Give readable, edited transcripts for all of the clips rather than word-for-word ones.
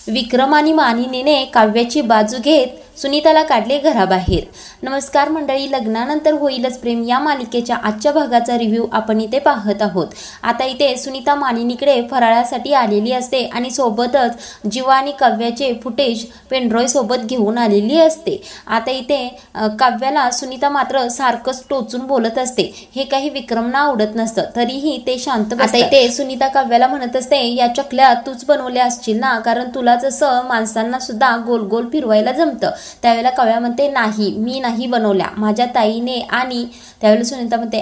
विक्रम आणि मानिनीने काव्याची बाजू घेत सुनीताला काढले घराबाहेर। नमस्कार मंडळी, लग्नानंतर होईलच प्रेम या मालिकेच्या आजच्या भागाचा रिव्ह्यू आपण इथे पाहत आहोत। आता इथे सुनीता मानिनीकडे फराळासाठी आलेली असते आणि सोबतच जीवा आणि काव्याचे फुटेज पेनड्रॉय सोबत घेऊन आलेली असते। आता इथे काव्याला सुनीता मात्र सारखंच टोचून बोलत असते, हे काही विक्रमना आवडत नसतं, तरीही ते शांत बसतात। आता इथे सुनीता काव्याला म्हणत असते, या चकल्या तूच बनवल्या असतील ना, कारण तुला जसं माणसांना सुद्धा गोल गोल फिरवायला जमतं। त्यावेळेला काव्या म्हणते, नाही मी नाही बनवल्या, माझ्या ताईने। आणि त्यावेळेला सुनीता म्हणते,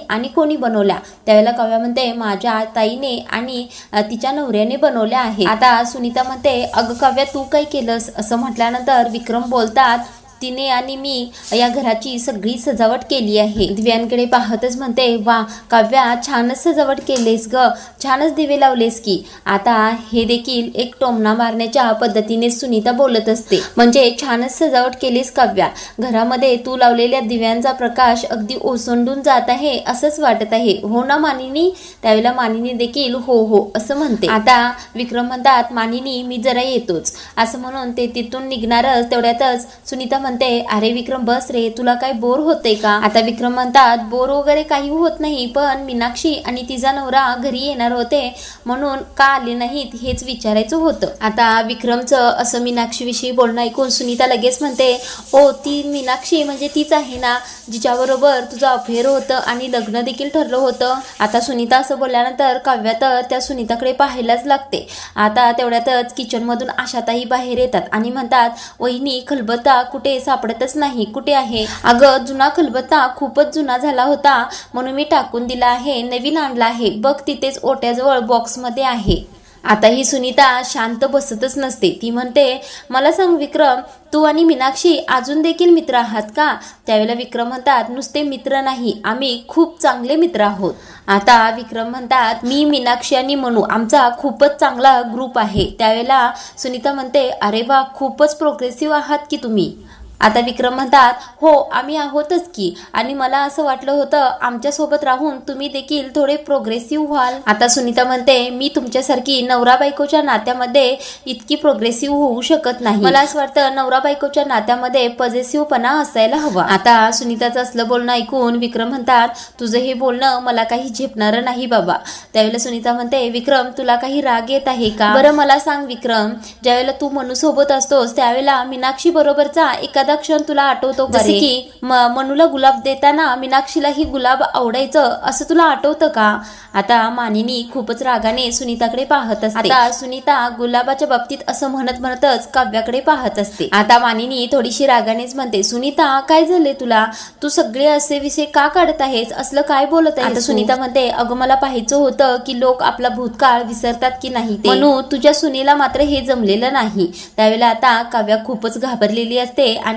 आणि कोणी बनवल्या? त्यावेळेला काव्या म्हणते, माझ्या ताईने आणि तिच्या नवऱ्याने बनवल्या आहेत। आता सुनीता म्हणते, अगं काव्या तू काय केलंस? असं म्हटल्यानंतर विक्रम बोलतात, तिने आणि मी या घराची सगळी सजावट केली आहे। दिव्यांकडे पाहतच म्हणते, वा काव्या छानच सजावट केलेस ग, छानच दिवे लावलेस की। आता हे देखील एक टोमणा मारण्याच्या पद्धतीने सुनीता बोलत असते, म्हणजे छानच सजावट केलीस काव्या, घरामध्ये तू लावलेल्या दिव्यांचा प्रकाश अगदी ओसंडून जात आहे असंच वाटत आहे, हो ना मानिनी? त्यावेळेला मानिनी देखील हो हो असं म्हणते। आता विक्रम म्हणतात, मानिनी मी जरा येतोच असं म्हणून ते तिथून निघणारच तेवढ्यातच सुनीता म्हणते, अरे विक्रम बस रे, तुला काय बोर होते का? आता विक्रम म्हणतात, बोर वगैरे काही होत नाही, पण मीनाक्षी आणि तिचा नवरा घरी येणार होते म्हणून का आले नाहीत हेच विचारायचं होतं। आता विक्रमचं असं मीनाक्षी विषयी बोलणं ऐकून सुनीता लगेच म्हणते, ओ ती मीनाक्षी म्हणजे तीच आहे ना जिच्याबरोबर तुझं अफेअर होतं आणि लग्न देखील ठरलं होतं। आता सुनीता असं बोलल्यानंतर काव्या तर त्या सुनीताकडे पाहायलाच लागते। आता तेवढ्यातच किचन मधून आशाताई बाहेर येतात आणि म्हणतात, वहिनी खलबत्ता कुठे सापडतच नाही, कुठे आहे? अगं जुना खलबत्ता खूपच जुना झाला होता म्हणून मी टाकून दिला आहे, नवीन आणला आहे बघ, तिथेच ओट्याजवळ बॉक्स मध्ये आहे। आता ही सुनीता शांत बसतच नसते, ती म्हणते, मला सांग विक्रम, तू आणि मीनाक्षी अजून देखील मित्र आहात का? त्यावेळेला विक्रम म्हणतात, नुसते मित्र नाही, आम्ही खूप चांगले मित्र आहोत। आता विक्रम म्हणतात, मी मीनाक्षी आणि मनू आमचा खूपच चांगला ग्रुप आहे। त्यावेळेला सुनीता म्हणते, अरे वा, खूपच प्रोग्रेसिव्ह आहात की तुम्ही। आता विक्रम म्हणतात, हो आम्ही आहोतच की, आणि मला असं वाटलं होतं आमच्या सोबत राहून तुम्ही देखील थोडे प्रोग्रेसिव्ह व्हाल। आता सुनीता म्हणते, मी तुमच्यासारखी नवरा बायकोच्या नात्यामध्ये इतकी प्रोग्रेसिव्ह होऊ शकत नाही, मला असं वाटतं नवरा बायकोच्या नात्यामध्ये पॉझिटिव्हपणा असायला हवा। आता सुनीताचं असलं बोलणं ऐकून विक्रम म्हणतात, तुझं हे बोलणं मला काही झेपणारं नाही बाबा। त्यावेळेला सुनीता म्हणते, विक्रम तुला काही राग येत आहे का? बरं मला सांग विक्रम, ज्यावेळेला तू मनू सोबत असतोस त्यावेळेला मीनाक्षी बरोबरचा एखादा क्षण तुला आठवतो का? जसे की मनूला गुलाब देताना मीनाक्षीलाही गुलाब आवडायचं असं तुला आठवतं का? आता मानिनी खूपच रागाने सुनीताकडे पाहत असते। आता सुनीता गुलाबाच्या बाबतीत असं म्हणतच काव्याकडे पाहत असते। आता मानिनी थोडीशी रागानेच म्हणते, सुनीता काय झाले तुला? तू सगळे असे विषय का काढत आहेस? असलं काय बोलत आहेस? आता सुनीता म्हणते, अगं मला पाहायचं होतं की लोक आपला भूतकाळ विसरतात की नाही ते, म्हणून तुझ्या सुनेला मात्र हे जमलेलं नाही। त्यावेळेला आता काव्या खूपच घाबरलेली असते आणि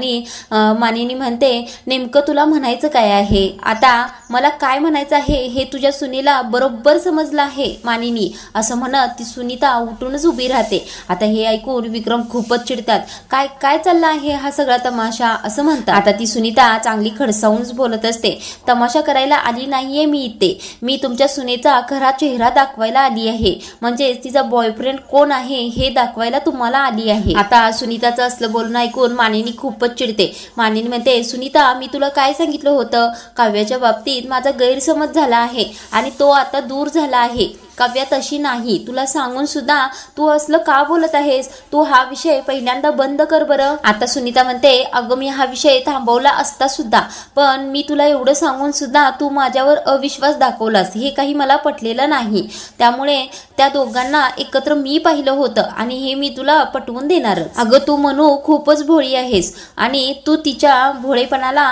मानिनी म्हणते, नेमकं तुला म्हणायचं काय आहे? आता मला काय म्हणायचं आहे हे तुझ्या सुनीला बरोबर समजलं आहे मानिनी, असं म्हणत ती सुनीता उठूनच उभी राहते। आता हे ऐकून विक्रम खूपच चिडतात, काय काय चालला आहे हा सगळा तमाशा, असं म्हणतात। आता ती सुनीता चांगली खडसावूनच बोलत असते, तमाशा करायला आली नाहीये मी इथे, मी तुमच्या सुनेचा खरा चेहरा दाखवायला आली आहे, म्हणजे तिचा बॉयफ्रेंड कोण आहे हे दाखवायला तुम्हाला आली आहे। आता सुनीताचं असलं बोलणं ऐकून मानिनी खूपच चिडते। मानिनी म्हणते, सुनीता मी तुला काय सांगितलं होतं, काव्याच्या बाबतीत माझा गैरसमज झाला आहे आणि तो आता दूर झाला आहे, काव्या तशी नाही, तुला सांगून सुद्धा तू असलं का बोलत आहेस? तू हा विषय पहिल्यांदा बंद कर बरं। आता सुनीता म्हणते, अगं मी हा विषय थांबवला असता सुद्धा, पण मी तुला एवढं सांगून सुद्धा तू माझ्यावर अविश्वास दाखवलास, हे काही मला पटलेलं नाही, त्यामुळे त्या दोघांना एकत्र मी पाहिलं होतं आणि हे मी तुला पटवून देणारच। अगं तू मनू खूपच भोळी आहेस आणि तू तिच्या भोळेपणाला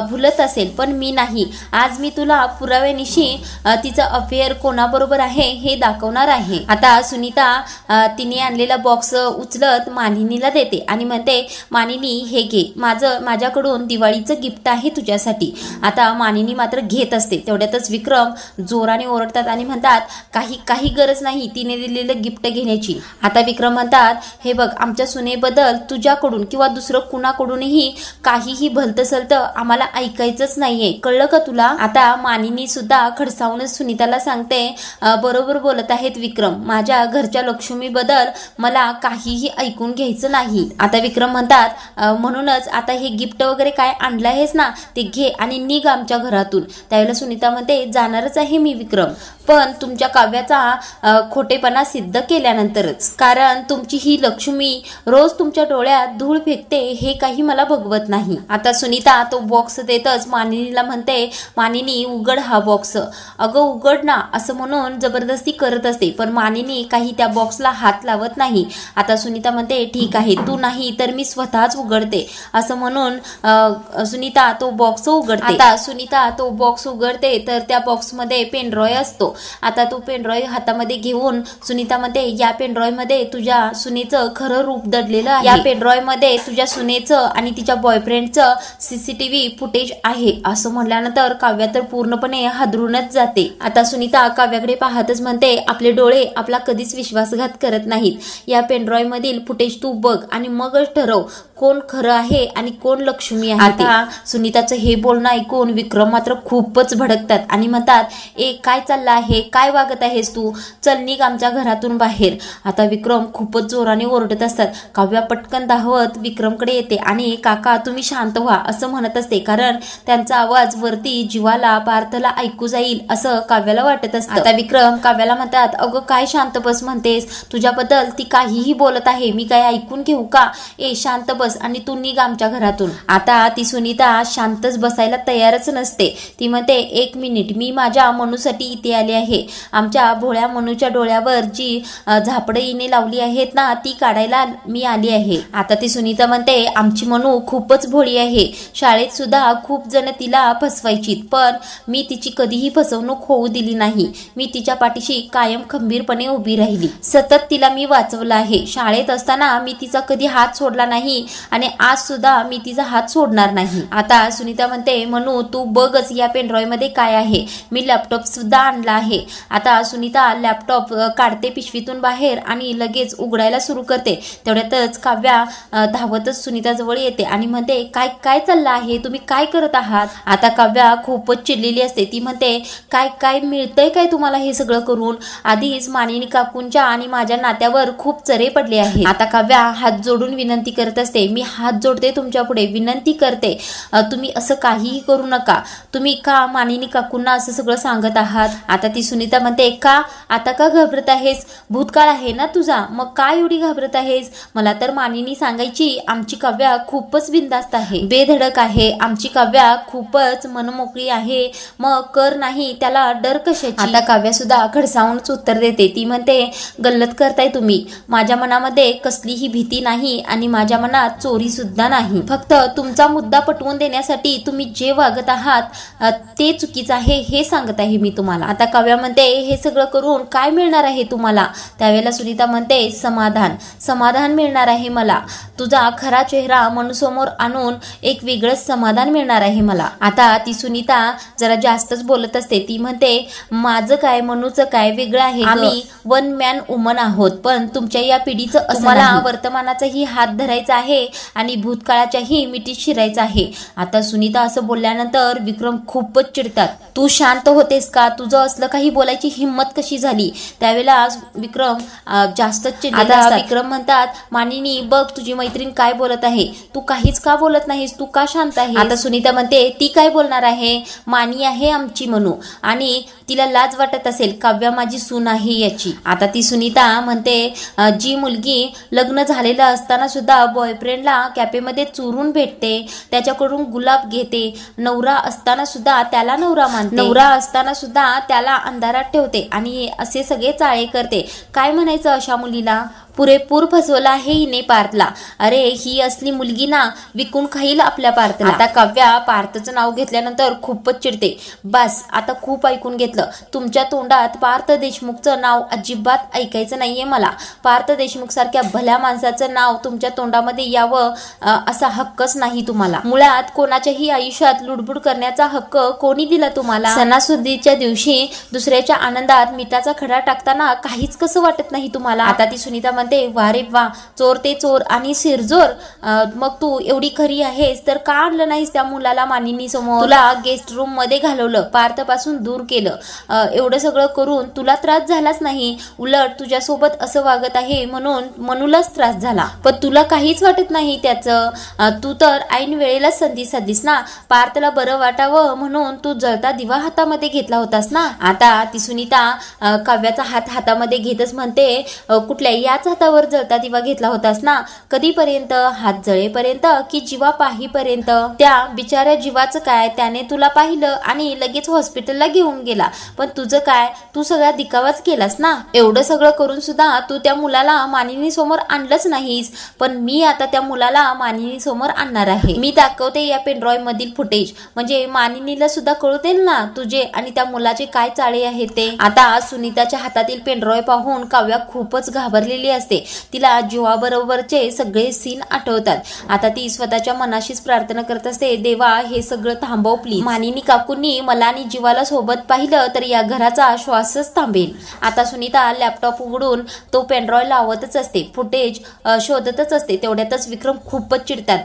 भुलत असेल, पण मी नाही। आज मी तुला पुराव्यानिशी तिचं अफेअर कोणाबरोबर आहे हे दाखवणार आहे। आता सुनीता तिने आणलेला बॉक्स उचलत मानिनीला देते आणि म्हणते, मानिनी हे घे, माझ्याकडून दिवाळीचं गिफ्ट आहे तुझ्यासाठी। आता मानिनी मात्र घेत असते। तेवढ्यातच विक्रम जोराने ओरडतात आणि म्हणतात, काही गरज नाही तिने दिलेलं गिफ्ट घेण्याची। आता विक्रम म्हणतात, हे बघ, आमच्या सुनेबद्दल तुझ्याकडून किंवा दुसरं कुणाकडूनही काहीही भलतसलतं आम्हाला ऐकायचंच नाहीये, कळलं का तुला? आता मानिनी सुद्धा खडसावूनच सुनीताला सांगते, बरोबर बरोबर बोलत आहेत विक्रम, माझ्या घरच्या लक्ष्मीबद्दल मला काहीही ऐकून घ्यायचं नाही. आता विक्रम म्हणतात म्हणूनच आता हे गिफ्ट वगैरे काय आणलं आहेस ना ते घे आणि निघ आमच्या घरातून. त्यावेळेला सुनीता म्हणते जाणारच आहे मी विक्रम, पण तुमच्या काव्याचा खोटेपणा सिद्ध केल्यानंतरच, कारण तुमची ही लक्ष्मी रोज तुमच्या डोळ्यात धूळ फेकते हे काही मला बघवत नाही. आता सुनीता तो बॉक्स देतच मानिनीला म्हणते मानिनी उघड हा बॉक्स. अगं उघड ना असं म्हणून जबरदस्ती करत असते, पण मानिनी काही त्या बॉक्सला हात लावत नाही. आता सुनीता म्हणते ठीक आहे तू नाही तर मी स्वतःच उघडते असं म्हणून सुनीता तो बॉक्स उघडते. आता सुनीता तो बॉक्स उघडते तर त्या बॉक्समध्ये पेनड्रॉय असतो. आता तो पेनड्रॉय हातामध्ये घेऊन सुनीता म्हणते या पेनड्रॉय मध्ये तुझ्या सुनेचं खरं रूप दडलेलं आहे. या पेनड्रॉय मध्ये तुझ्या सुनेचं आणि तिच्या बॉयफ्रेंडचं सीसीटीव्ही फुटेज आहे असं म्हटल्यानंतर काव्या तर पूर्णपणे हादरूनच जाते. आता सुनीता काव्याकडे पाहतच म्हणते आपले डोळे आपला कधीच विश्वासघात करत नाहीत. या पेनड्रॉय मधील फुटेज तू बघ आणि मगच ठरव कोण खरं आहे आणि कोण लक्ष्मी आहे. आता सुनीताचं हे बोलणं ऐकून विक्रम मात्र खूपच भडकतात आणि म्हणतात ए काय चाललं आहे, काय वागत आहेस तू, चल निघ आमच्या घरातून बाहेर. आता विक्रम खूपच जोराने ओरडत असतात. काव्या पटकन धावत विक्रमकडे येते आणि काका तुम्ही शांत व्हा असं म्हणत असते, कारण त्यांचा आवाज वरती जीवाला पार्थला ऐकू जाईल असं काव्याला वाटत असतं. आता विक्रम काव्याला म्हणतात अगं काय शांत बस म्हणतेस, तुझ्याबद्दल ती काहीही बोलत आहे, मी काय ऐकून घेऊ का, ए शांत बस आणि तू निघ आमच्या घरातून. आता ती सुनीता शांतच बसायला तयारच नसते. ती म्हणते एक मिनिट, मी माझ्या मनूसाठी इथे आले आहे. आमच्या भोळ्या मनूच्या डोळ्यावर जी झापडं हिने लावली आहेत ना ती काढायला मी आली आहे. आता ती सुनीता म्हणते आमची मनू खूपच भोळी आहे, शाळेत सुद्धा खूप जण तिला फसवायची, पण मी तिची कधीही फसवणूक होऊ दिली नाही. मी तिच्या पाठीशी कायम खंबीरपणे उभी राहिली, सतत तिला मी वाचवलं आहे. शाळेत असताना मी तिचा कधी हात सोडला नाही आणि आज सुद्धा मी तिचा हात सोडणार नाही. आता सुनीता म्हणते म्हणू तू बघच या पेनड्रॉय मध्ये काय आहे, मी लॅपटॉप सुद्धा आणला आहे. आता सुनीता लॅपटॉप काढते पिशवीतून बाहेर आणि लगेच उघडायला सुरू करते. तेवढ्यातच काव्या धावतच सुनीता जवळ येते आणि म्हणते काय काय चाललं आहे, तुम्ही काय करत आहात. आता काव्या खूपच चिडलेली असते. ती म्हणते काय काय मिळतंय काय तुम्हाला हे सगळं करून, आधीच मानिनी काकूंच्या आणि माझ्या नात्यावर खूप चरे पडले आहेत. आता काव्या हात जोडून विनंती करत असते, मी हात जोडते तुमच्या पुढे, विनंती करते तुम्ही असं काहीही करू नका. तुम्ही का मानिनी काकूंना असं सगळं सांगत आहात. आता ती सुनीता म्हणते का आता का घाबरत आहेस, भूतकाळ आहे ना तुझा, मग काय एवढी घाबरत आहेस. मला तर मानिनी सांगायची आमची काव्या खूपच बिनधास्त आहे, बेधडक आहे, आमची काव्या खूपच मनमोकळी आहे, मग कर नाही त्याला डर कशाची. आता काव्या सुद्धा खडसावूनच उत्तर देते. ती म्हणते गल्लत करताय तुम्ही, माझ्या मनामध्ये कसलीही भीती नाही आणि माझ्या मनात चोरी सुद्धा नाही. फक्त तुमचा मुद्दा पटवून देण्यासाठी तुम्ही जे वागत आहात ते चुकीचं आहे हे सांगत आहे मी तुम्हाला. आता काव्या म्हणते हे सगळं करून काय मिळणार आहे तुम्हाला. त्यावेळेला सुनीता म्हणते समाधान, समाधान मिळणार आहे मला. तुझा खरा चेहरा मनूसमोर आणून एक वेगळंच समाधान मिळणार आहे मला. आता ती सुनीता जरा जास्तच बोलत असते. ती म्हणते माझं काय मनूचं काय वेगळं आहे, आम्ही वन मॅन वुमन आहोत, पण तुमच्या या पिढीचं तुम्हाला वर्तमानाचाही हात धरायचा आहे आणि भूतकाळाच्याही मिठीत शिरायचं आहे. आता सुनीता असं बोलल्यानंतर विक्रम खूपच चिडतात. तू शांत होतेस का, तुझं असलं काही बोलायची हिंमत कशी झाली. त्यावेळेला विक्रम जास्तच चिडलेला असतात. विक्रम म्हणतात मानिनी बघ तुझी मैत्रीण काय बोलत आहे, तू काहीच का बोलत नाहीस, तू का शांत आहे. आता सुनीता म्हणते ती काय बोलणार आहे, मानी आहे आमची मनू आणि तिला लाज वाटत असेल, काव्या माझी सून आहे याची. आता ती सुनीता म्हणते जी मुलगी लग्न झालेलं असताना सुद्धा बॉयफ्रेंडला कॅफेमध्ये चोरून भेटते, त्याच्याकडून गुलाब घेते, नवरा असताना सुद्धा त्याला नवरा मानते, नवरा असताना सुद्धा त्याला अंधारात ठेवते आणि असे सगळे चाळे करते, काय म्हणायचं अशा मुलीला. पुरेपूर फसवला आहे हिने पार्थला. अरे ही असली मुलगी ना विकून खाईल आपल्या पार्थला. आता काव्या पार्थचं नाव घेतल्यानंतर खूपच चिडते. बस आता खूप ऐकून घेतलं, तुमच्या तोंडात पार्थ देशमुखचं नाव अजिबात ऐकायचं नाहीये मला. पार्थ देशमुख सारख्या भल्या माणसाचं नाव तुमच्या तोंडामध्ये यावं असा हक्कच नाही तुम्हाला. मुळात कोणाच्याही आयुष्यात लुडबुड करण्याचा हक्क कोणी दिला तुम्हाला. सणासुदीच्या दिवशी दुसऱ्याच्या आनंदात मिठाचा खडा टाकताना काहीच कसं वाटत नाही तुम्हाला. आता ती सुनीता म्हणते म्हणते, वारे वा, चोर ते चोर आणि सिरजोर. मग तू एवढी खरी आहेस तर का आणलं नाहीस त्या मुलाला मानिनी समोर? तुला गेस्ट रूम मध्ये घालवलं, पार्थपासून दूर केलं, एवढं सगळं करून तुला त्रास झालाच नाही. उलट तुझ्यासोबत असं वागत आहे म्हणून मनूलाच त्रास झाला. पण तुला काहीच वाटत नाही त्याचं. तू तर ऐन वेळेला संधी साधलीस ना. पार्थला बरं वाटावं म्हणून तू जळता दिवा हातामध्ये घेतला होतास ना. आता ती सुनीता काव्याचा हात हातामध्ये घेतच म्हणते, कुठल्या याच हातावर जळता दिवा घेतला होतास ना. कधीपर्यंत? हात जळेपर्यंत की जीवा पाहीपर्यंत? त्या बिचाऱ्या जीवाचं काय? त्याने तुला पाहिलं आणि लगेच हॉस्पिटलला घेऊन गेला. पण तुझं काय? तू सगळा दिखावाच केलास ना. एवढं सगळं करून सुद्धा तू त्या मुलाला मानिनी समोर आणलंच नाहीस. पण मी आता त्या मुलाला मानिनी समोर आणणार आहे. मी दाखवते या पेनड्रॉइव मधील फुटेज, म्हणजे मानिनीला सुद्धा कळू देईल ना तुझे आणि त्या मुलाचे काय चाळे आहेत ते. आता सुनीताच्या हातातील पेनड्रॉइव पाहून काव्या खूपच घाबरलेली असते. तिला जीवाबरोबरचे सगळे सीन आठवतात. आता ती स्वतःच्या मनाशीच प्रार्थना करत असते, देवा हे सगळं थांबव प्लीज. मानिनी काकूंनी मला आणि जीवाला सोबत पाहिलं तर या घराचा श्वासच थांबेल. आता सुनीता लॅपटॉप उघडून तो पेनड्रॉइव लावतच असते, फुटेज शोधतच असते. तेवढ्यातच विक्रम खूपच चिडतात.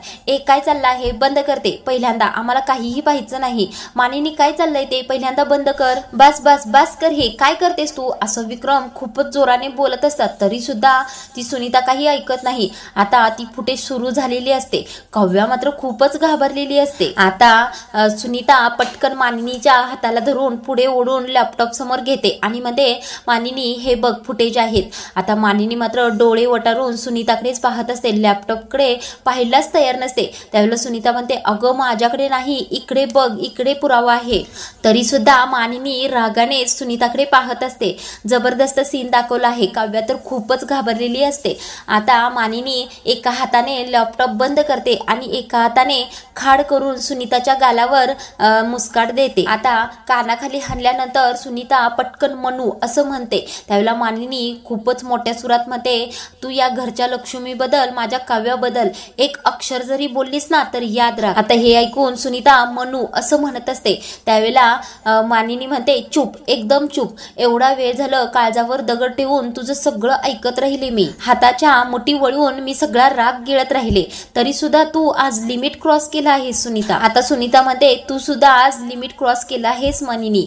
काय चाललं आहे? बंद करते पहिल्यांदा, आम्हाला काहीही पाहायचं नाही. मानिनी काय चाललंय ते पहिल्यांदा बंद कर. बस बस बस कर, हे काय करतेस तू? असं विक्रम खूपच जोराने बोलत असतात. तरी सुद्धा ती सुनीता काही ऐकत नाही. आता ती फुटेज सुरू झालेली असते. काव्या मात्र खूपच घाबरलेली असते. आता सुनीता पटकन मानिनीच्या हाताला धरून पुढे ओढून लॅपटॉप समोर घेते आणि म्हणते, मानिनी हे बघ फुटेज आहेत. आता मानिनी मात्र डोळे वटारून सुनीताकडेच पाहत असते, लॅपटॉपकडे पाहायलाच तयार नसते. त्यावेळेला सुनीता म्हणते, अगं माझ्याकडे नाही, इकडे बघ, इकडे पुरावा आहे. तरी सुद्धा मानिनी रागाने सुनीताकडे पाहत असते. जबरदस्त सीन दाखवला आहे. काव्या तर खूपच घाबरलेली असते. आता मानिनी एका हाताने लॅपटॉप बंद करते आणि एका हाताने खाड करून सुनीताच्या गालावर मुस्काट देते. आता कानाखाली हाणल्यानंतर सुनीता पटकन मनू असं म्हणते. त्यावेळेला मानिनी खूपच मोठ्या सुरात म्हणते, तू या घरच्या लक्ष्मीबद्दल, माझ्या काव्याबद्दल एक अक्षर जरी बोललीस ना तर याद राख. आता हे ऐकून सुनीता मनू असं म्हणत असते. त्यावेळेला मानिनी म्हणते, चूप, एकदम चूप. एवढा वेळ झालं काळजावर दगड ठेवून तुझं सगळं ऐकत राहिले मी. हाताच्या मुठी वळून मी सगळा राग गिळत राहिले. तरी सुद्धा तू आज लिमिट क्रॉस केला आहेस सुनीता. आता सुनीता म्हणते, तू सुद्धा आज लिमिट क्रॉस केला आहेस मानिनी.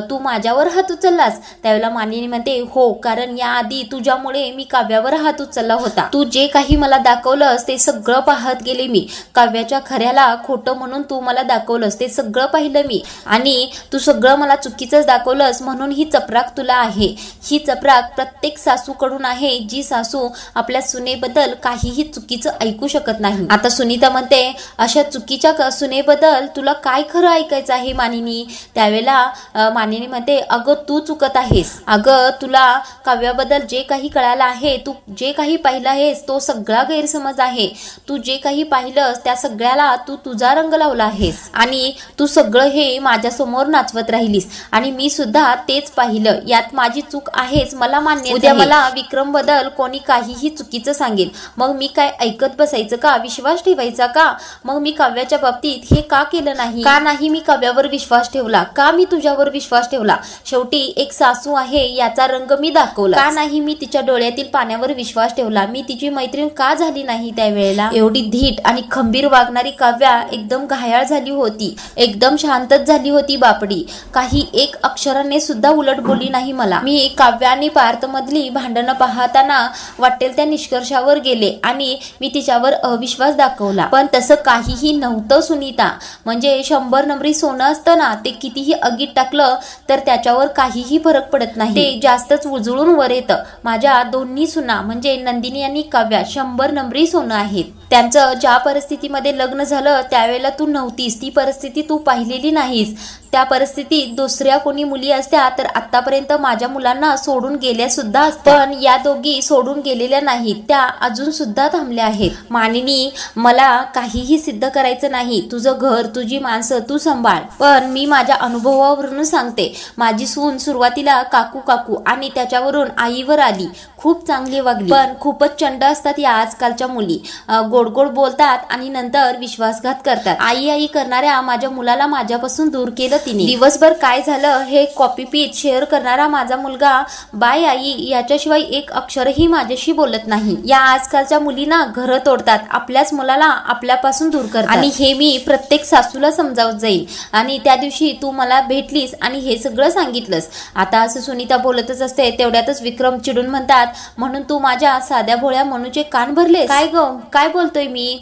तू माझ्यावर हात उचललास. त्यावेळेला मानिनी म्हणते, हो, कारण याआधी तुझ्यामुळे मी काव्यावर हात उचलला होता. तू जे काही मला दाखवलंस ते सगळं पाहत गेले मी. काव्याच्या खऱ्याला खोटं म्हणून तू मला दाखवलंस ते सगळं पाहिलं मी. आणि तू सगळं मला चुकीचंच दाखवलंस म्हणून ही चपराक तुला आहे. ही चपराक प्रत्येक सासूकडून आहे, जी सासू आपल्या सुनेबद्दल काहीही चुकीचं ऐकू शकत नाही. आता सुनीता म्हणते, अशा चुकीच्या सुनेबद्दल तुला काय खरं ऐकायचं आहे मानिनी? त्यावेळेला मानिनी म्हणते, अगं तू चुकत आहेस. अगं तुला काव्याबद्दल जे काही कळालं आहे, तू जे काही पाहिलं आहेस तो सगळा गैरसमज आहे. तू जे काही पाहिलंस त्या सगळ्याला तू तुझा रंग लावला आहेस आणि तू सगळं हे माझ्यासमोर नाचवत राहिलीस आणि मी सुद्धा तेच पाहिलं. यात माझी चूक आहेच, मला मान्य. उद्या मला विक्रम बद्दल कोणी काहीही चुकीचं सांगेल, मग मी काय ऐकत बसायचं का? विश्वास ठेवायचा का? मग मी काव्याच्या बाबतीत हे का केलं नाही? का नाही मी काव्यावर विश्वास ठेवला? का मी तुझ्यावर विश्वास ठेवला? शेवटी एक सासू आहे याचा रंग मी दाखवला. का नाही मी तिच्या डोळ्यातील पाण्यावर विश्वास ठेवला? मी तिची मैत्रीण का झाली नाही त्यावेळेला? एवढी धीट आणि खंबीर वागणारी काव्या एकदम घायाळ झाली होती, एकदम शांतच झाली होती बापडी. काही एक अक्षराने सुद्धा उलट बोलली नाही मला. मी काव्या आणि पार्थ मधली भांडणं पाहताना वाटेल त्या निष्कर्षावर गेले आणि मी तिच्यावर अविश्वास दाखवला. पण तसं काहीही नव्हतं सुनीता. म्हणजे 100 नंबरी सोनं असतं ना, ते कितीही अगीत टाकलं तर त्याच्यावर काहीही फरक पडत नाही, ते जास्तच उजळून वर येतं. माझ्या दोन्ही सुना म्हणजे नंदिनी आणि काव्या 100 नंबरी सोनं आहेत. त्यांचं ज्या परिस्थितीमध्ये लग्न झालं त्यावेळेला तू नव्हतीस, ती परिस्थिती तू पाहिलेली नाहीस. त्या परिस्थितीत दुसऱ्या कोणी मुली असत्या तर आतापर्यंत माझ्या मुलांना सोडून गेल्या सुद्धा असत्या. पण या दोघी सोडून गेलेल्या नाहीत, त्या अजून सुद्धा थांबल्या आहेत. मानिनी, मला काहीही सिद्ध करायचं नाही. तुझं घर, तुझी माणसं तू सांभाळ. पण मी माझ्या अनुभवावरून सांगते, माझी सून सुरुवातीला काकू काकू आणि त्याच्यावरून आईवर आली. खूप चांगली वागली, पण खूपच चंड असतात या आजकालच्या मुली. गोड गोड बोलतात आणि नंतर विश्वासघात करतात. आई आई करणाऱ्या माझ्या मुलाला माझ्यापासून दूर केलं तिने. दिवसभर काय झालं हे कॉपी पीट शेअर करणारा माझा मुलगा बाय आई याच्याशिवाय एक अक्षरही माझ्याशी बोलत नाही. या आजकालच्या मुलींना घरं तोडतात, आपल्याच मुलाला आपल्यापासून दूर करतात. आणि हे मी प्रत्येक सासूला समजावत जाईल. आणि त्या दिवशी तू मला भेटलीस आणि हे सगळं सांगितलंस. आता असं सुनीता बोलतच असते. तेवढ्यातच विक्रम चिडून म्हणतात, म्हणून तू माझ्या साध्या भोळ्या मनूचे कान भरले. काय ग, काय बोलतोय मी?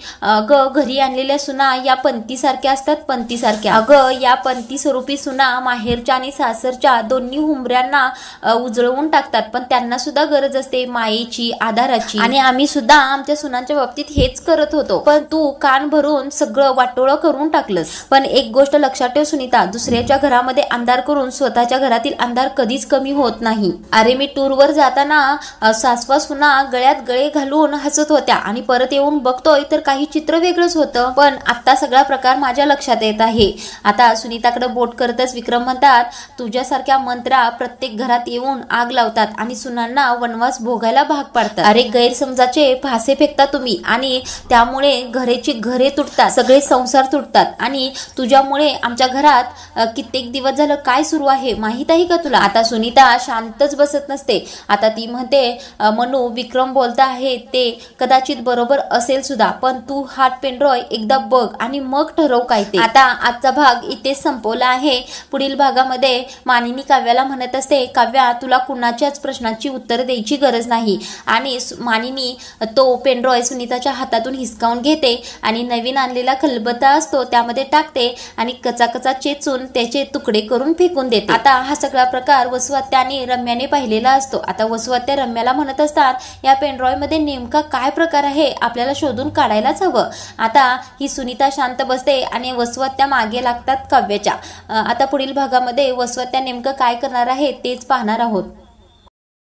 ग घरी आणलेल्या सुना या पंथीसारख्या असतात, पंथीसारख्या. अगं या पंथी स्वरूपी सुना माहेरच्या आणि सासरच्या दोन्ही हुंबऱ्यांना उजळवून टाकतात, पण त्यांना सुद्धा गरज असते मायेची, आधाराची. आणि आम्ही सुद्धा आमच्या सुनांच्या बाबतीत हेच करत होतो, पण तू कान भरून सगळं वाटोळं करून टाकलंस. पण एक गोष्ट लक्षात ठेव सुनीता, दुसऱ्याच्या घरामध्ये अंधार करून स्वतःच्या घरातील अंधार कधीच कमी होत नाही. अरे मी टूरवर जाताना सासवा सुना गळ्यात गळे घालून हसत होत्या आणि परत येऊन बघतोय तर काही चित्र वेगळंच होतं. पण आता सगळा प्रकार माझ्या लक्षात येत आहे. आता सुनीताकडे बोट करतच विक्रम म्हणतात, तुझ्यासारख्या मंत्रा प्रत्येक घरात येऊन आग लावतात आणि सुनांना वनवास भोगायला भाग पाडतात. अरे गैरसमजाचे फासे फेकता तुम्ही आणि त्यामुळे घरे तुटतात, सगळे संसार तुटतात. आणि तुझ्यामुळे आमच्या घरात कित्येक दिवस झालं काय सुरू आहे माहित आहे का तुला? आता सुनीता शांतच बसत नसते. आता ती म्हणते, मनू विक्रम बोलता आहे ते कदाचित बरोबर असेल सुद्धा, पण तू हात पेनड्रॉय एकदा बघ आणि मग ठरव काय ते. आता आजचा भाग इथेच संपवला आहे. पुढील भागामध्ये मानिनी काव्याला म्हणत असते, काव्या तुला कुणाच्याच प्रश्नाची उत्तर द्यायची गरज नाही. आणि मानिनी तो पेनड्रॉय सुनीताच्या हातातून हिसकावून घेते आणि नवीन आणलेला खलबत्ता असतो त्यामध्ये टाकते आणि कचा चेचून त्याचे तुकडे करून फेकून देते. आता हा सगळा प्रकार वसुहत्या आणि रम्याने पाहिलेला असतो. आता वसुहत्या रम्याला म्हणत असतात, या पेनड्रॉय मध्ये नेमका काय प्रकार आहे आपल्याला शोधून काढायलाच हवं. आता ही सुनीता शांत बसते आणि वसुहत्या मागे लागतात काव्याच्या. आता पुढील भागामध्ये वसुहत्या नेमकं काय करणार आहे तेच पाहणार आहोत.